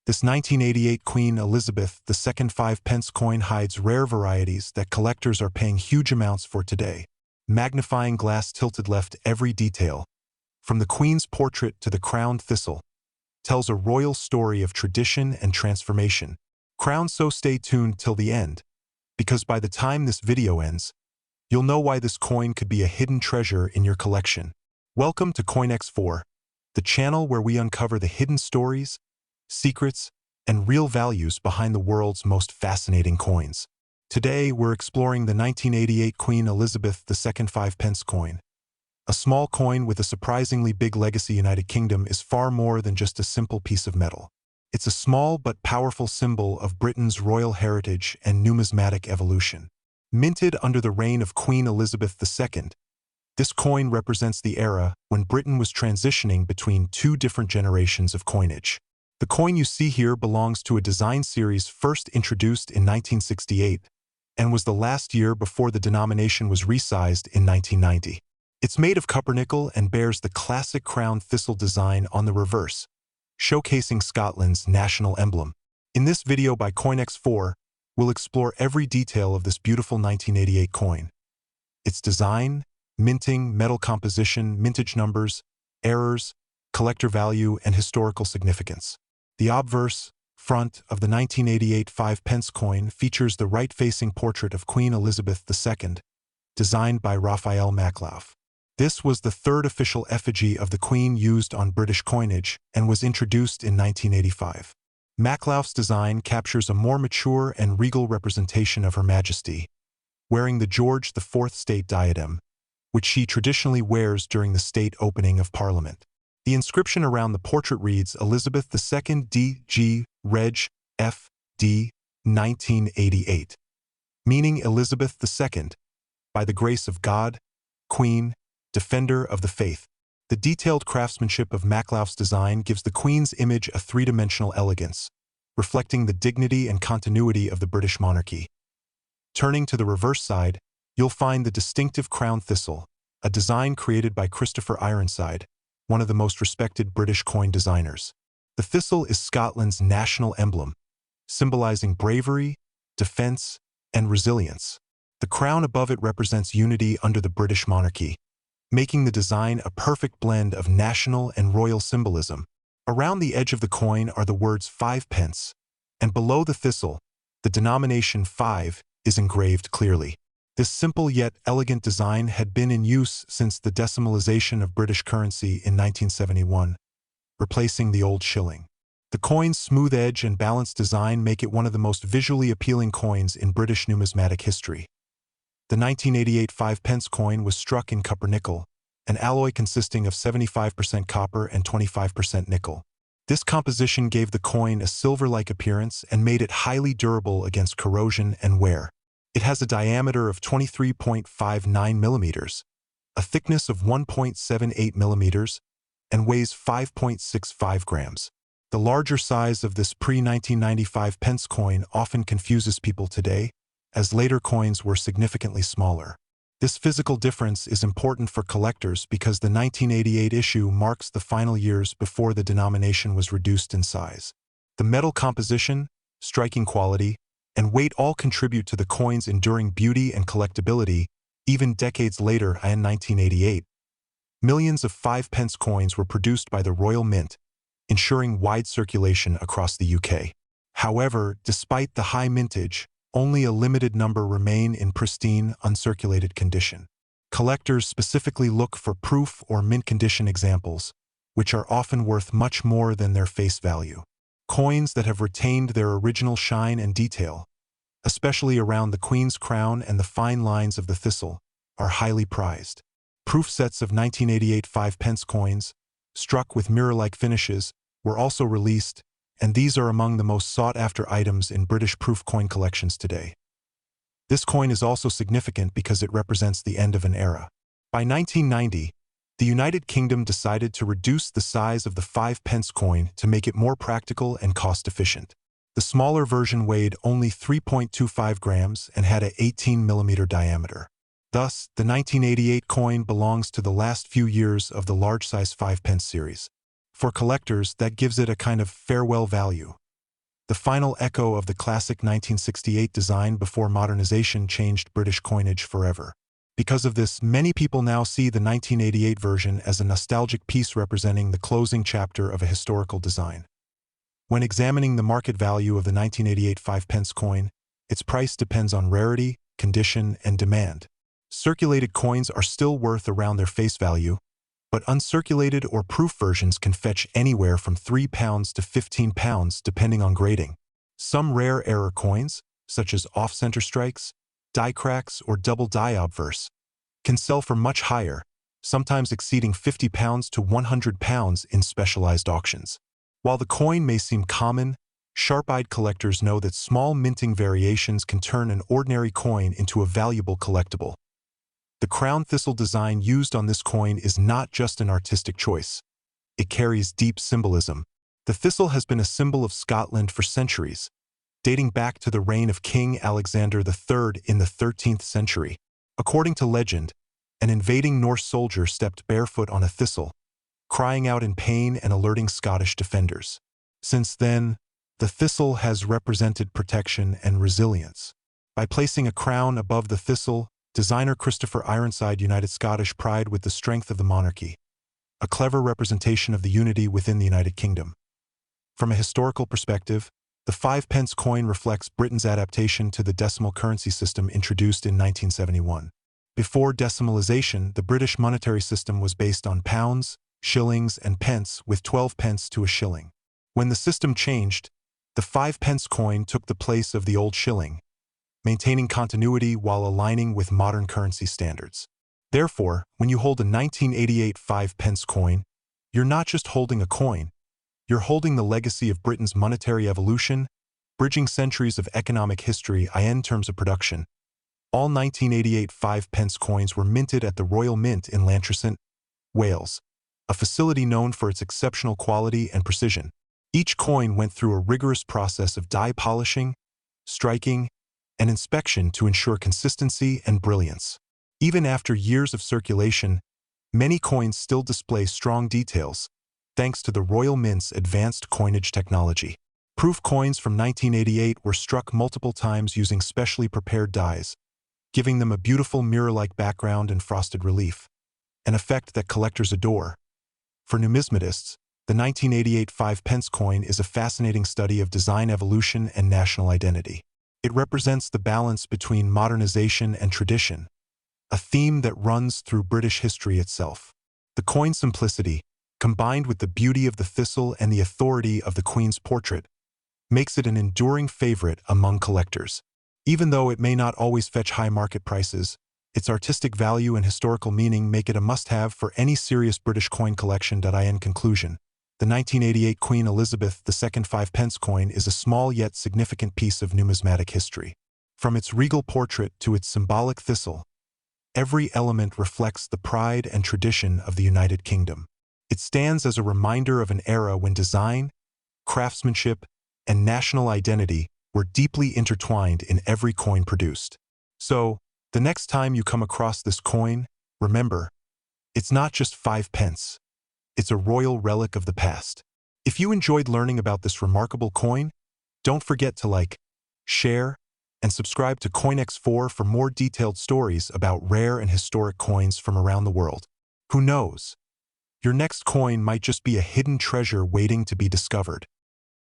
This 1988 Queen Elizabeth II 5-pence coin hides rare varieties that collectors are paying huge amounts for today. Magnifying glass tilted left every detail, from the Queen's portrait to the crowned thistle, tells a royal story of tradition and transformation. So stay tuned till the end, because by the time this video ends, you'll know why this coin could be a hidden treasure in your collection. Welcome to CoinX4, the channel where we uncover the hidden stories, secrets, and real values behind the world's most fascinating coins. Today, we're exploring the 1988 Queen Elizabeth II 5-pence coin. A small coin with a surprisingly big legacy. United Kingdom is far more than just a simple piece of metal. It's a small but powerful symbol of Britain's royal heritage and numismatic evolution. Minted under the reign of Queen Elizabeth II, this coin represents the era when Britain was transitioning between two different generations of coinage. The coin you see here belongs to a design series first introduced in 1968 and was the last year before the denomination was resized in 1990. It's made of copper-nickel and bears the classic crown thistle design on the reverse, showcasing Scotland's national emblem. In this video by CoinX4, we'll explore every detail of this beautiful 1988 coin. Its design, minting, metal composition, mintage numbers, errors, collector value, and historical significance. The obverse, front, of the 1988 5-pence coin features the right-facing portrait of Queen Elizabeth II, designed by Raphael Maklauf. This was the third official effigy of the Queen used on British coinage and was introduced in 1985. Maklauf's design captures a more mature and regal representation of Her Majesty, wearing the George IV state diadem, which she traditionally wears during the state opening of Parliament. The inscription around the portrait reads Elizabeth II D.G. Reg. F. D. 1988, meaning Elizabeth II, by the grace of God, Queen, Defender of the Faith. The detailed craftsmanship of Maklauf's design gives the Queen's image a three-dimensional elegance, reflecting the dignity and continuity of the British monarchy. Turning to the reverse side, you'll find the distinctive crown thistle, a design created by Christopher Ironside, one of the most respected British coin designers. The thistle is Scotland's national emblem, symbolizing bravery, defense, and resilience. The crown above it represents unity under the British monarchy, making the design a perfect blend of national and royal symbolism. Around the edge of the coin are the words 5-pence, and below the thistle, the denomination 5 is engraved clearly. This simple yet elegant design had been in use since the decimalization of British currency in 1971, replacing the old shilling. The coin's smooth edge and balanced design make it one of the most visually appealing coins in British numismatic history. The 1988 5-pence coin was struck in copper-nickel, an alloy consisting of 75% copper and 25% nickel. This composition gave the coin a silver-like appearance and made it highly durable against corrosion and wear. It has a diameter of 23.59 millimeters, a thickness of 1.78 millimeters, and weighs 5.65 grams. The larger size of this pre-1995 pence coin often confuses people today, as later coins were significantly smaller. This physical difference is important for collectors because the 1988 issue marks the final years before the denomination was reduced in size. The metal composition, striking quality, and weight all contribute to the coin's enduring beauty and collectability, even decades later. In 1988, millions of 5-pence coins were produced by the Royal Mint, ensuring wide circulation across the UK. However, despite the high mintage, only a limited number remain in pristine, uncirculated condition. Collectors specifically look for proof or mint condition examples, which are often worth much more than their face value. Coins that have retained their original shine and detail, especially around the Queen's crown and the fine lines of the thistle, are highly prized. Proof sets of 1988 5-pence coins, struck with mirror-like finishes, were also released, and these are among the most sought-after items in British proof coin collections today. This coin is also significant because it represents the end of an era. By 1990, the United Kingdom decided to reduce the size of the 5-pence coin to make it more practical and cost-efficient. The smaller version weighed only 3.25 grams and had an 18mm diameter. Thus, the 1988 coin belongs to the last few years of the large-size 5-pence series. For collectors, that gives it a kind of farewell value, the final echo of the classic 1968 design before modernization changed British coinage forever. Because of this, many people now see the 1988 version as a nostalgic piece representing the closing chapter of a historical design. When examining the market value of the 1988 5-pence coin, its price depends on rarity, condition, and demand. Circulated coins are still worth around their face value, but uncirculated or proof versions can fetch anywhere from £3 to £15 depending on grading. Some rare error coins, such as off-center strikes, die cracks, or double die obverse, can sell for much higher, sometimes exceeding £50 to £100 in specialized auctions. While the coin may seem common, sharp-eyed collectors know that small minting variations can turn an ordinary coin into a valuable collectible. The crown thistle design used on this coin is not just an artistic choice. It carries deep symbolism. The thistle has been a symbol of Scotland for centuries, dating back to the reign of King Alexander III in the 13th century. According to legend, an invading Norse soldier stepped barefoot on a thistle, crying out in pain and alerting Scottish defenders. Since then, the thistle has represented protection and resilience. By placing a crown above the thistle, designer Christopher Ironside united Scottish pride with the strength of the monarchy, a clever representation of the unity within the United Kingdom. From a historical perspective, the 5-pence coin reflects Britain's adaptation to the decimal currency system introduced in 1971. Before decimalization, the British monetary system was based on pounds, shillings, and pence, with 12 pence to a shilling. When the system changed, the 5-pence coin took the place of the old shilling, maintaining continuity while aligning with modern currency standards. Therefore, when you hold a 1988 5-pence coin, you're not just holding a coin, you're holding the legacy of Britain's monetary evolution, bridging centuries of economic history in terms of production. All 1988 5-pence coins were minted at the Royal Mint in Llantrisant, Wales, a facility known for its exceptional quality and precision. Each coin went through a rigorous process of die polishing, striking, and inspection to ensure consistency and brilliance. Even after years of circulation, many coins still display strong details, thanks to the Royal Mint's advanced coinage technology. Proof coins from 1988 were struck multiple times using specially prepared dies, giving them a beautiful mirror-like background and frosted relief, an effect that collectors adore. For numismatists, the 1988 5-pence coin is a fascinating study of design evolution and national identity. It represents the balance between modernization and tradition, a theme that runs through British history itself. The coin's simplicity, combined with the beauty of the thistle and the authority of the Queen's portrait, makes it an enduring favorite among collectors. Even though it may not always fetch high market prices, its artistic value and historical meaning make it a must-have for any serious British coin collection. In conclusion, the 1988 Queen Elizabeth II 5-pence coin is a small yet significant piece of numismatic history. From its regal portrait to its symbolic thistle, every element reflects the pride and tradition of the United Kingdom. It stands as a reminder of an era when design, craftsmanship, and national identity were deeply intertwined in every coin produced. So, the next time you come across this coin, remember, it's not just 5 pence. It's a royal relic of the past. If you enjoyed learning about this remarkable coin, don't forget to like, share, and subscribe to CoinX4 for more detailed stories about rare and historic coins from around the world. Who knows? Your next coin might just be a hidden treasure waiting to be discovered.